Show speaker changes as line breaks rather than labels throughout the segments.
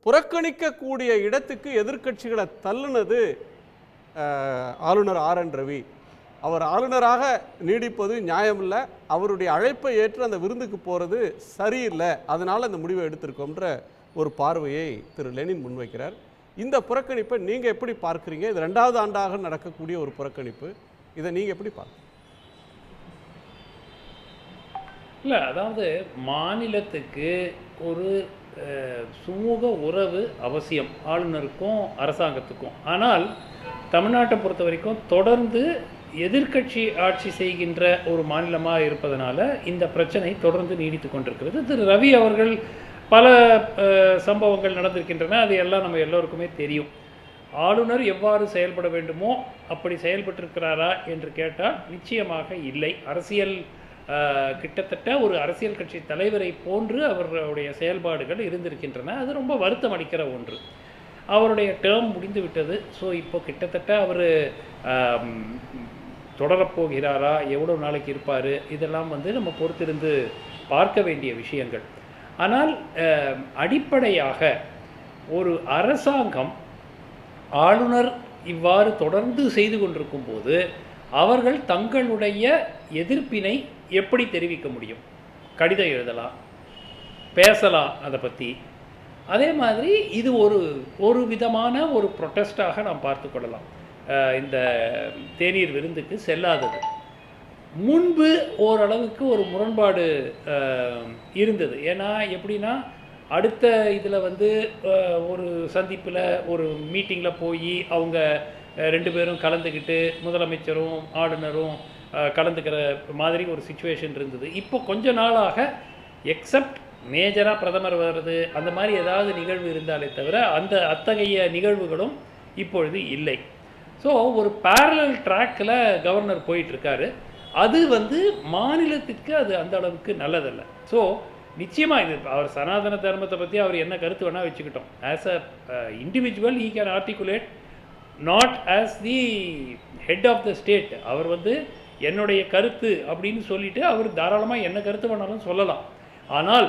புறக்கணிக்கக்கூடிய இடத்துக்கு எதிர்க்கட்சிகளை தள்ளுனது ஆளுநர் ஆர்.என். ரவி. அவர் ஆளுநராக நீடிப்பது நியாயமில்லை, அவருடைய அழைப்பை ஏற்று அந்த விருந்துக்கு போகிறது சரியில்லை, அதனால் அந்த முடிவை எடுத்திருக்கோன்ற ஒரு பார்வையை திரு லெனின் முன்வைக்கிறார். இந்த புறக்கணிப்பை நீங்கள் எப்படி பார்க்குறீங்க? இது 2வது ஆண்டாக நடக்கக்கூடிய ஒரு புறக்கணிப்பு, இதை நீங்கள் எப்படி பார்க்குறீங்க?
இல்லை, அதாவது மாநிலத்துக்கு ஒரு சுமூக உறவு அவசியம், ஆளுநருக்கும் அரசாங்கத்துக்கும். ஆனால் தமிழ்நாட்டை பொறுத்த வரைக்கும் தொடர்ந்து எதிர்க்கட்சி ஆட்சி செய்கின்ற ஒரு மாநிலமாக இருப்பதனால இந்த பிரச்சனை தொடர்ந்து நீடித்து கொண்டிருக்கிறது. திரு ரவி அவர்கள் பல சம்பவங்கள் நடந்திருக்கின்றன, அது எல்லாம் நம்ம எல்லோருக்குமே தெரியும். ஆளுநர் எவ்வாறு செயல்பட வேண்டுமோ அப்படி செயல்பட்டிருக்கிறாரா என்று கேட்டால் நிச்சயமாக இல்லை. அரசியல் கிட்டத்தட்ட ஒரு அரசியல் கட்சி தலைவரை போன்று அவருடைய செயல்பாடுகள் இருந்திருக்கின்றன. அது ரொம்ப வருத்தம் அளிக்கிற ஒன்று. அவருடைய டேர்ம் முடிந்து விட்டது. ஸோ இப்போ கிட்டத்தட்ட அவர் தொடரப்போகிறாரா, எவ்வளோ நாளைக்கு இருப்பார், இதெல்லாம் நம்ம பொறுத்திருந்து பார்க்க வேண்டிய விஷயங்கள். ஆனால் அடிப்படையாக ஒரு அரசாங்கம் ஆளுநர் இவ்வாறு தொடர்ந்து செய்து கொண்டிருக்கும் போது அவர்கள் தங்களுடைய எதிர்ப்பினை எப்படி தெரிவிக்க முடியும்? கடிதம் எழுதலாம், பேசலாம் அதை பற்றி. அதே மாதிரி இது ஒரு விதமான ஒரு ப்ரொட்டஸ்டாக நாம் பார்த்து கொள்ளலாம். இந்த தேநீர் விருந்துக்கு செல்லாதது முன்பு ஓரளவுக்கு ஒரு முரண்பாடு இருந்தது. ஏன்னா எப்படின்னா, அடுத்த இதில் ஒரு சந்திப்பில் ஒரு மீட்டிங்கில் போய் அவங்க 2 பேரும் கலந்துக்கிட்டு முதலமைச்சரும் ஆளுநரும் கலந்துக்கிற மாதிரி ஒரு சிச்சுவேஷன் இருந்தது. இப்போ கொஞ்ச நாளாக எக்ஸப்ட் மேஜராக பிரதமர் வர்றது அந்த மாதிரி ஏதாவது நிகழ்வு இருந்தாலே தவிர அத்தகைய நிகழ்வுகளும் இப்பொழுது இல்லை. ஸோ ஒரு பேரலல் ட்ராக்கில் கவர்னர் போயிட்டுருக்காரு. அது மாநிலத்திற்கு அது அந்த அளவுக்கு நல்லதல்ல. ஸோ நிச்சயமாக இது அவர் சனாதன தர்மத்தை பற்றி அவர் என்ன கருத்து வேணால் வச்சுக்கிட்டோம். As a individual he can articulate, not as the head of the state. அவர் என்னுடைய கருத்து அப்படின்னு சொல்லிட்டு அவர் தாராளமாக என்ன கருத்து வேணாலும் சொல்லலாம். ஆனால்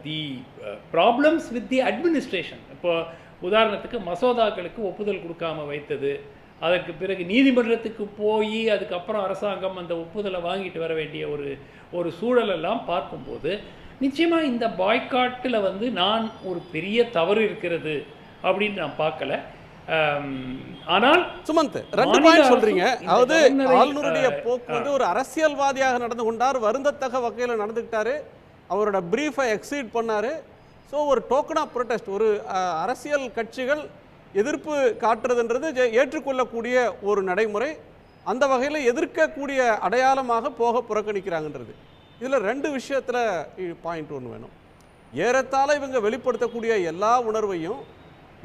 தி ப்ராப்ளம்ஸ் வித் தி அட்மினிஸ்ட்ரேஷன், இப்போ உதாரணத்துக்கு மசோதாக்களுக்கு ஒப்புதல் கொடுக்காமல் வைத்தது, அதற்கு பிறகு நீதிமன்றத்துக்கு போய் அதுக்கப்புறம் அரசாங்கம் அந்த ஒப்புதலை வாங்கிட்டு வர வேண்டிய ஒரு சூழலெல்லாம் பார்க்கும்போது நிச்சயமாக இந்த பாய்காட்டில் நான் ஒரு பெரிய தவறு இருக்கிறது அப்படின்னு நான் பார்க்கல. ஆனால்
சுமந்த் 2 பாயிண்ட் சொல்றீங்க. அதாவது ஆளுநருடைய போக்கு ஒரு அரசியல்வாதியாக நடந்து கொண்டார், வருந்தத்தக்க வகையில் நடந்துக்கிட்டாரு, அவரோட பிரீஃபை எக்ஸீட் பண்ணாரு. ஸோ ஒரு டோக்கன் ஆஃப் ப்ரொடெஸ்ட், ஒரு அரசியல் கட்சிகள் எதிர்ப்பு காட்டுறதுன்றது ஏற்றுக்கொள்ளக்கூடிய ஒரு நடைமுறை. அந்த வகையில் எதிர்க்கக்கூடிய அடையாளமாக போக புறக்கணிக்கிறாங்கன்றது. இதில் 2 விஷயத்தில் பாயிண்ட் ஒன்று வேணும். ஏறத்தாழ இவங்க வெளிப்படுத்தக்கூடிய எல்லா உணர்வையும்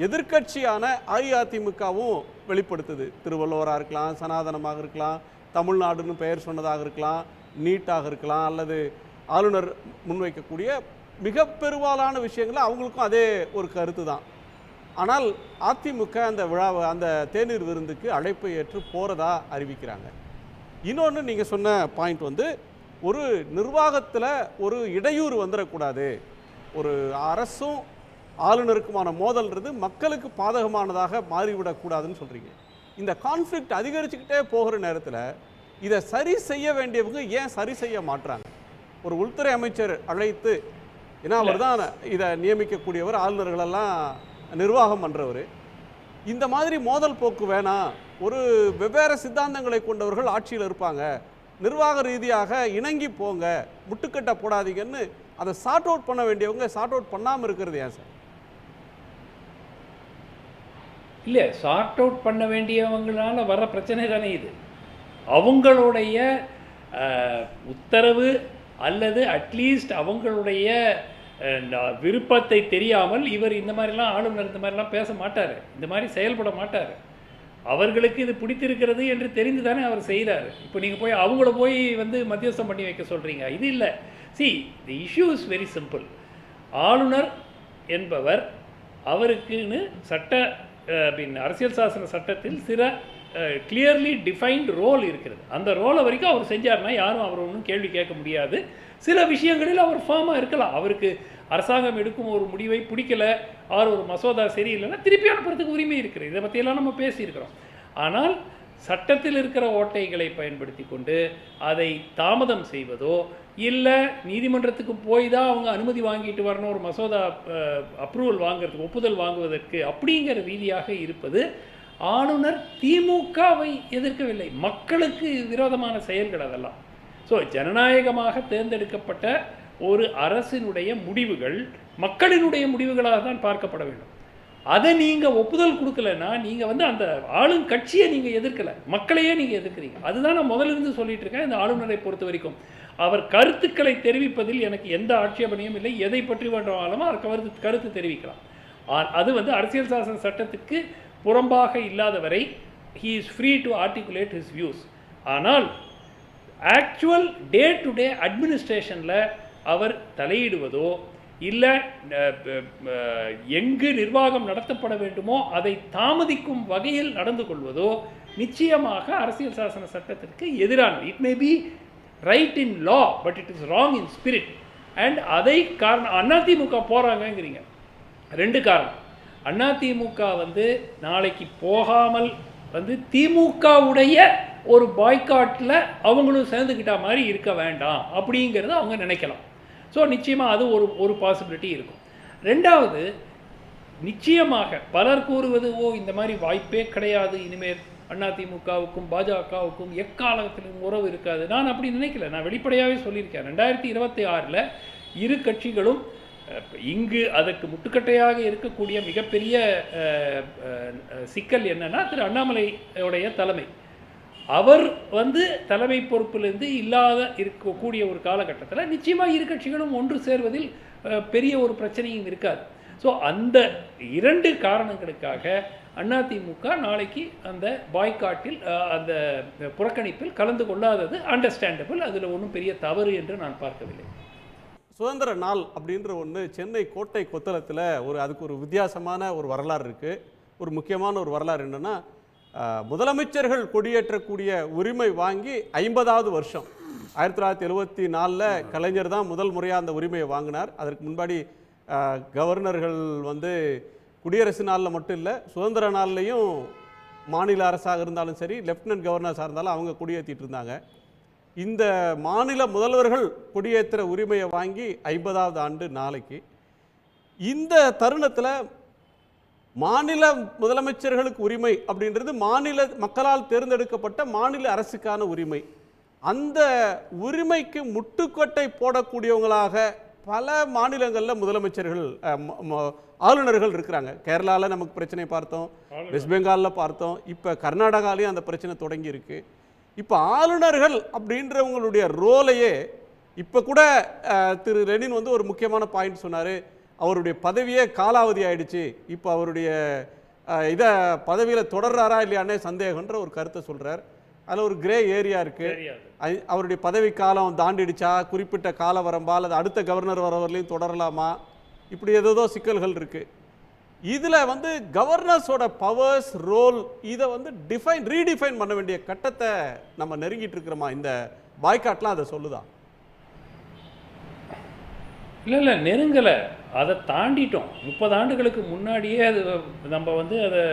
எதிர்க்கட்சியான அஇஅதிமுகவும் வெளிப்படுத்துது. திருவள்ளுவராக இருக்கலாம், சனாதனமாக இருக்கலாம், தமிழ்நாடுன்னு பெயர் சொன்னதாக இருக்கலாம், நீட்டாக இருக்கலாம், அல்லது ஆளுநர் முன்வைக்கக்கூடிய மிக பெரும்பாலான விஷயங்கள் அவங்களுக்கும் அதே ஒரு கருத்து தான். ஆனால் அதிமுக அந்த விழாவை, அந்த தேநீர் விருந்துக்கு அழைப்பை ஏற்று போகிறதா அறிவிக்கிறாங்க. இன்னொன்று நீங்கள் சொன்ன பாயிண்ட் ஒரு நிர்வாகத்தில் ஒரு இடையூறு வந்துடக்கூடாது, ஒரு அரசும் ஆளுநருக்குமான மோதல்ன்றது மக்களுக்கு பாதகமானதாக மாறிவிடக்கூடாதுன்னு சொல்கிறீங்க. இந்த கான்ஃப்ளிக்ட் அதிகரிச்சுக்கிட்டே போகிற நேரத்தில் இதை சரி செய்ய வேண்டியவங்க ஏன் சரி செய்ய மாட்டுறாங்க? ஒரு உள்துறை அமைச்சர் அழைத்து, ஏன்னா அவர் தான் இதை நியமிக்கக்கூடியவர், ஆளுநர்களெல்லாம் நிர்வாகம் பண்ணுறவர், இந்த மாதிரி மோதல் போக்கு வேணாம், ஒரு வெவ்வேறு சித்தாந்தங்களை கொண்டவர்கள் ஆட்சியில் இருப்பாங்க, நிர்வாக ரீதியாக இணங்கி போங்க, முட்டுக்கட்டை போடாதீங்கன்னு அதை சார்ட் அவுட் பண்ண வேண்டியவங்க சார்ட் அவுட் பண்ணாமல் இருக்கிறது ஏன் சார்?
இல்லை, சார்ட் அவுட் பண்ண வேண்டியவங்களால வர பிரச்சனை தானே இது. அவங்களுடைய உத்தரவு அல்லது அட்லீஸ்ட் அவங்களுடைய விருப்பத்தை தெரியாமல் இவர் இந்த மாதிரிலாம், ஆளுநர் இந்த மாதிரிலாம் பேச மாட்டார், இந்த மாதிரி செயல்பட மாட்டார். அவர்களுக்கு இது பிடித்திருக்கிறது என்று தெரிந்து தானே அவர் செய்கிறார். இப்போ நீங்கள் போய் அவங்கள போய் மத்தியஸ்தம் பண்ணி வைக்க சொல்கிறீங்க, இது இல்லை. C, the issue is very simple. ஆளுநர் என்பவர் அவருக்குன்னு அரசியல் சாசன சட்டத்தில் சில கிளியர்லி டிஃபைன்டு ரோல் இருக்கிறது. அந்த ரோலை வரைக்கும் அவர் செஞ்சார்னா யாரும் அவர் ஒன்றும் கேள்வி கேட்க முடியாது. சில விஷயங்களில் அவர் ஃபார்மாக இருக்கலாம், அவருக்கு அரசாங்கம் எடுக்கும் ஒரு முடிவை பிடிக்கல, ஒரு மசோதா சரியில்லைன்னா திருப்பி அனுப்புறதுக்கு உரிமை இருக்குது. இதை பற்றியெல்லாம் நம்ம பேசியிருக்கிறோம். ஆனால் சட்டத்தில் இருக்கிற ஓட்டைகளை பயன்படுத்தி கொண்டு அதை தாமதம் செய்வதோ, இல்லை நீதிமன்றத்துக்கு போய் தான் அவங்க அனுமதி வாங்கிட்டு வரணும் ஒரு மசோதா அப்ரூவல் வாங்குறதுக்கு, ஒப்புதல் வாங்குவதற்கு, அப்படிங்கிற ரீதியாக இருப்பது ஆளுநர் திமுகவை எதிர்க்கவில்லை, மக்களுக்கு விரோதமான செயல்கள் அதெல்லாம். ஸோ ஜனநாயகமாக தேர்ந்தெடுக்கப்பட்ட ஒரு அரசினுடைய முடிவுகள் மக்களினுடைய முடிவுகளாக தான் பார்க்கப்பட வேண்டும். அதை நீங்கள் ஒப்புதல் கொடுக்கலன்னா நீங்கள் வந்து அந்த ஆளுங்கட்சியை நீங்கள் எதிர்க்கலை, மக்களையே நீங்கள் எதிர்க்கிறீங்க. அதுதான் நான் முதலிருந்து சொல்லிட்டு இருக்கேன். இந்த ஆளுநரை பொறுத்த வரைக்கும் அவர் கருத்துக்களை தெரிவிப்பதில் எனக்கு எந்த ஆட்சேபனையும் இல்லை. எதை பற்றி வேண்டாலும் அவர் கருத்து தெரிவிக்கலாம். அது வந்து அரசியல் சாசன சட்டத்துக்கு புறம்பாக இல்லாதவரை he is free to articulate his views. ஆனால் ஆக்சுவல் டே டு டே அட்மினிஸ்ட்ரேஷனில் அவர் தலையிடுவதோ, இல்லை எங்கு நிர்வாகம் நடத்தப்பட வேண்டுமோ அதை தாமதிக்கும் வகையில் நடந்து கொள்வதோ நிச்சயமாக அரசியல் சாசன சட்டத்திற்கு எதிரானது. It may be right in law, but it is wrong in spirit. And அதை காரணம் அதிமுக போகிறாங்கங்கிறீங்க. ரெண்டு காரணம். அதிமுக வந்து நாளைக்கு போகாமல் வந்து திமுகவுடைய ஒரு பாய்காட்டில் அவங்களும் சேர்ந்துக்கிட்ட மாதிரி இருக்க வேண்டாம் அப்படிங்கிறத அவங்க நினைக்கலாம். ஸோ நிச்சயமாக அது ஒரு பாசிபிலிட்டி இருக்கும். ரெண்டாவது, நிச்சயமாக பலர் கூறுவது இந்த மாதிரி வாய்ப்பே கிடையாது, இனிமேல் அதிமுகவுக்கும் பாஜகவுக்கும் எக்காலத்திலும் உறவு இருக்காது. நான் அப்படி நினைக்கல. நான் வெளிப்படையாகவே சொல்லியிருக்கேன். 2026 இரு கட்சிகளும் இங்கு அதற்கு முட்டுக்கட்டையாக இருக்கக்கூடிய மிகப்பெரிய சிக்கல் என்னன்னா, திரு அண்ணாமலையுடைய தலைமை. அவர் வந்து தலைமை பொறுப்பிலிருந்து இல்லாத இருக்கக்கூடிய ஒரு காலகட்டத்தில் நிச்சயமாக இரு கட்சிகளும் ஒன்று சேர்வதில் பெரிய ஒரு பிரச்சனையும் இருக்காது. ஸோ அந்த இரண்டு காரணங்களுக்காக அதிமுக நாளைக்கு அந்த பாய்காட்டில், அந்த புறக்கணிப்பில் கலந்து கொள்ளாதது அண்டர்ஸ்டாண்டபிள். அதில் ஒன்றும் பெரிய தவறு என்று நான் பார்க்கவில்லை.
சுதந்திர நாள் அப்படின்ற ஒன்று சென்னை கோட்டை கொத்தளத்தில் அதுக்கு ஒரு வித்தியாசமான ஒரு வரலாறு இருக்குது. ஒரு முக்கியமான ஒரு வரலாறு என்னென்னா, முதலமைச்சர்கள் கொடியேற்றக்கூடிய உரிமை வாங்கி 50வது வருஷம் 1974 கலைஞர் தான் முதல் முறையாக அந்த உரிமையை வாங்கினார். அதற்கு முன்னாடி கவர்னர்கள் வந்து குடியரசு நாளில் மட்டும் இல்லை, சுதந்திர நாள்லையும் மாநில அரசாக இருந்தாலும் சரி, லெப்டினன்ட் கவர்னர்ஸாக இருந்தாலும் அவங்க கொடியேற்றிட்டு இருந்தாங்க. இந்த மாநில முதல்வர்கள் கொடியேற்ற உரிமையை வாங்கி 50வது ஆண்டு நாளைக்கு. இந்த தருணத்தில் மாநில முதலமைச்சர்களுக்கு உரிமை அப்படின்றது மாநில மக்களால் தேர்ந்தெடுக்கப்பட்ட மாநில அரசுக்கான உரிமை. அந்த உரிமைக்கு முட்டுக்கட்டை போடக்கூடியவங்களாக பல மாநிலங்களில் முதலமைச்சர்கள், ஆளுநர்கள் இருக்கிறாங்க. கேரளாவில் நமக்கு பிரச்சனை பார்த்தோம், வெஸ்ட் பெங்காலில் பார்த்தோம், இப்போ கர்நாடகாலையும் அந்த பிரச்சனை தொடங்கி இருக்கு. இப்போ ஆளுநர்கள் அப்படின்றவங்களுடைய ரோலையே இப்போ கூட திரு லெனின் வந்து ஒரு முக்கியமான பாயிண்ட் சொன்னார். அவருடைய பதவியே காலாவதி ஆயிடுச்சு, இப்போ அவருடைய இதை பதவியில் தொடர்றாரா இல்லையானே சந்தேகன்ற ஒரு கருத்தை சொல்கிறார். அதில் ஒரு கிரே ஏரியா இருக்குது. அவருடைய பதவி காலம் தாண்டிடுச்சா, குறிப்பிட்ட கால வரம்பா, அல்லது அடுத்த கவர்னர் வரவர்களையும் தொடரலாமா, இப்படி ஏதோ சிக்கல்கள் இருக்குது. இதில் வந்து கவர்னர்ஸோட பவர்ஸ், ரோல், இதை வந்து ரீடிஃபைன் பண்ண வேண்டிய கட்டத்தை நம்ம நெருங்கிட்டு இருக்கிறோமா? இந்த பாய்காட்லாம் அதை சொல்லுதா?
இல்லை நெருங்கலை, அதை தாண்டிட்டோம். 30 ஆண்டுகளுக்கு முன்னாடியே அது நம்ம வந்து அதை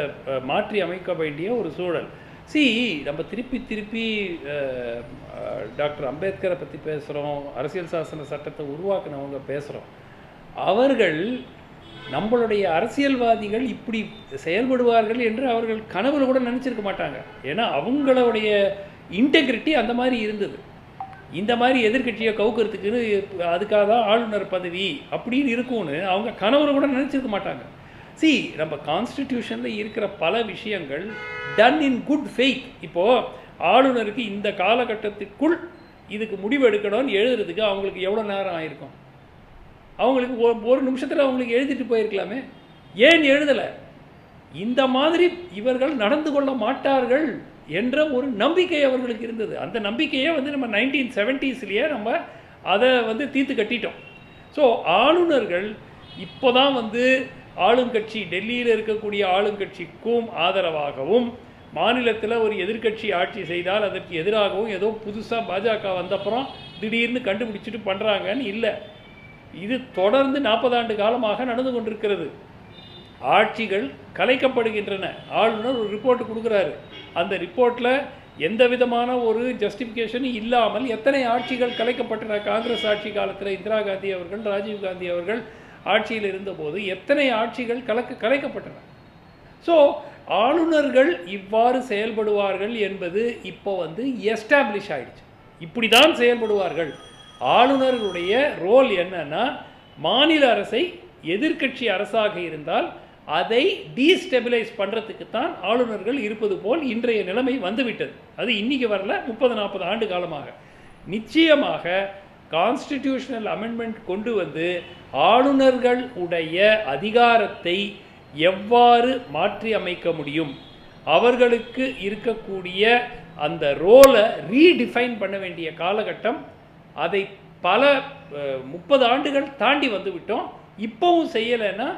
மாற்றி அமைக்க வேண்டிய ஒரு சூழல். நம்ம திருப்பி டாக்டர் அம்பேத்கரை பற்றி பேசுகிறோம், அரசியல் சாசன சட்டத்தை உருவாக்குனவங்க பேசுகிறோம். அவர்கள் நம்மளுடைய அரசியல்வாதிகள் இப்படி செயல்படுவார்கள் என்று அவர்கள் கனவுல கூட நினச்சிருக்க மாட்டாங்க. ஏன்னா அவங்களுடைய இன்டெகிரிட்டி அந்த மாதிரி இருந்தது. இந்த மாதிரி எதிர்கட்சியை கவுக்கிறதுக்குன்னு அதுக்காக தான் ஆளுநர் பதவி அப்படின்னு இருக்கும்னு அவங்க கனவுல கூட நினச்சிருக்க மாட்டாங்க. நம்ம கான்ஸ்டிடியூஷனில் இருக்கிற பல விஷயங்கள் டன் இன் குட் ஃபெய்த். இப்போது ஆளுநருக்கு இந்த காலகட்டத்திற்குள் இதுக்கு முடிவு எடுக்கணும்னு எழுதுறதுக்கு அவங்களுக்கு எவ்வளோ நேரம் ஆயிருக்கும்? அவங்களுக்கு ஒரு நிமிஷத்தில் அவங்களுக்கு எழுதிட்டு போயிருக்கலாமே. ஏன் எழுதலை? இந்த மாதிரி இவர்கள் நடந்து கொள்ள மாட்டார்கள் என்ற ஒரு நம்பிக்கை அவர்களுக்கு இருந்தது. அந்த நம்பிக்கையை வந்து நம்ம 1970s நம்ம அதை வந்து தீர்த்து கட்டிட்டோம். ஸோ ஆளுநர்கள் இப்போ தான் வந்து ஆளுங்கட்சி, டெல்லியில் இருக்கக்கூடிய ஆளுங்கட்சிக்கும் ஆதரவாகவும், மாநிலத்தில் ஒரு எதிர்கட்சி ஆட்சி செய்தால் அதற்கு எதிராகவும் ஏதோ புதுசாக பாஜக வந்தப்புறம் திடீர்னு கண்டுபிடிச்சிட்டு பண்ணுறாங்கன்னு இல்லை. இது தொடர்ந்து 40 ஆண்டு காலமாக நடந்து கொண்டிருக்கிறது. ஆட்சிகள் கலைக்கப்படுகின்றன. ஆளுநர் ஒரு ரிப்போர்ட் கொடுக்குறாரு. அந்த ரிப்போர்ட்டில் எந்த விதமான ஒரு ஜஸ்டிஃபிகேஷனும் இல்லாமல் எத்தனை ஆட்சிகள் கலைக்கப்பட்டன. காங்கிரஸ் ஆட்சி காலத்தில் இந்திரா காந்தி அவர்கள், ராஜீவ் காந்தி அவர்கள் ஆட்சியில் இருந்தபோது எத்தனை ஆட்சிகள் கலைக்கப்பட்டன. ஸோ ஆளுநர்கள் இவ்வாறு செயல்படுவார்கள் என்பது இப்போ எஸ்டாப்ளிஷ் ஆயிடுச்சு. இப்படி தான் செயல்படுவார்கள். ஆளுநர்களுடைய ரோல் என்னன்னா, மாநில அரசை எதிர்க்கட்சி அரசாக இருந்தால் அதை டீஸ்டெபிலைஸ் பண்ணுறதுக்கு தான் ஆளுநர்கள் இருப்பது போல் இன்றைய நிலைமை வந்துவிட்டது. அது இன்னைக்கு வரல, 30-40 ஆண்டு காலமாக. நிச்சயமாக கான்ஸ்டிடியூஷனல் அமெண்ட்மெண்ட் கொண்டு வந்து ஆளுநர்கள் உடைய அதிகாரத்தை எவ்வாறு மாற்றி அமைக்க முடியும், அவர்களுக்கு இருக்கக்கூடிய அந்த ரோலை ரீடிஃபைன் பண்ண வேண்டிய காலகட்டம். அதை பல 30 ஆண்டுகள் தாண்டி வந்துவிட்டோம். இப்போவும் செய்யலைன்னா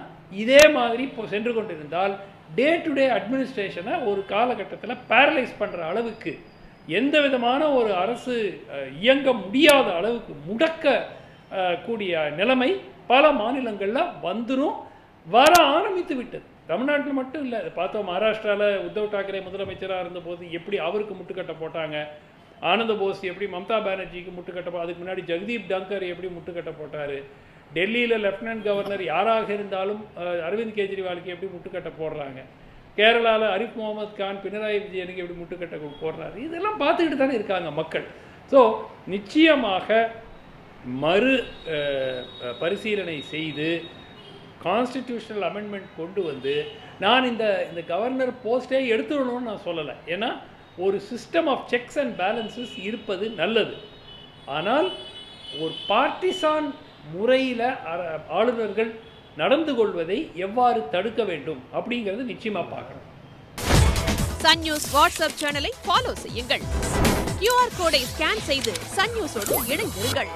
இதே மாதிரி இப்போ சென்று கொண்டிருந்தால் டே டு டே அட்மினிஸ்ட்ரேஷனை ஒரு காலகட்டத்தில் பேரலைஸ் பண்ணுற அளவுக்கு, எந்த விதமான ஒரு அரசு இயங்க முடியாத அளவுக்கு முடக்க கூடிய நிலைமை பல மாநிலங்களில் வந்துடும், வர ஆரம்பித்து விட்டது. தமிழ்நாட்டில் மட்டும் இல்லை, பார்த்தோம். மகாராஷ்டிராவில் உத்தவ் தாக்கரே முதலமைச்சராக இருந்தபோது எப்படி அவருக்கு முட்டுக்கட்டை போட்டாங்க. ஆனந்த போஸ் எப்படி மம்தா பானர்ஜிக்கு முட்டுக்கட்டை, அதுக்கு முன்னாடி ஜெகதீப் டங்கர் எப்படி முட்டுக்கட்டை போட்டார். டெல்லியில் லெஃப்டினன்ட் கவர்னர் யாராக இருந்தாலும் அரவிந்த் கெஜ்ரிவாலுக்கு எப்படி முட்டுக்கட்டை போடுறாங்க. கேரளாவில் அரிஃப் முகமது கான் பினராயி விஜயனுக்கு எப்படி முட்டுக்கட்டை போடுறாரு. இதெல்லாம் பார்த்துக்கிட்டு தானே இருக்காங்க மக்கள். ஸோ நிச்சயமாக மறு பரிசீலனை செய்து கான்ஸ்டிடியூஷனல் அமெண்ட்மெண்ட் கொண்டு வந்து, நான் இந்த கவர்னர் போஸ்ட்டே எடுத்துடணும்னு நான் சொல்லலை. ஏன்னா ஒரு system of checks and balances இருப்பது நல்லது. ஆனால் ஒரு பார்ட்டிசான் முறையில் ஆளுநர்கள் நடந்து கொள்வதை எவ்வாறு தடுக்க வேண்டும் அப்படிங்கிறது நிச்சயமாக பார்க்கணும்.
சன் நியூஸ் வாட்ஸ்அப் சேனலை ஃபாலோ செய்யுங்கள். QR கோடை ஸ்கேன் செய்து சன் நியூஸோடு இணைந்திருங்கள்.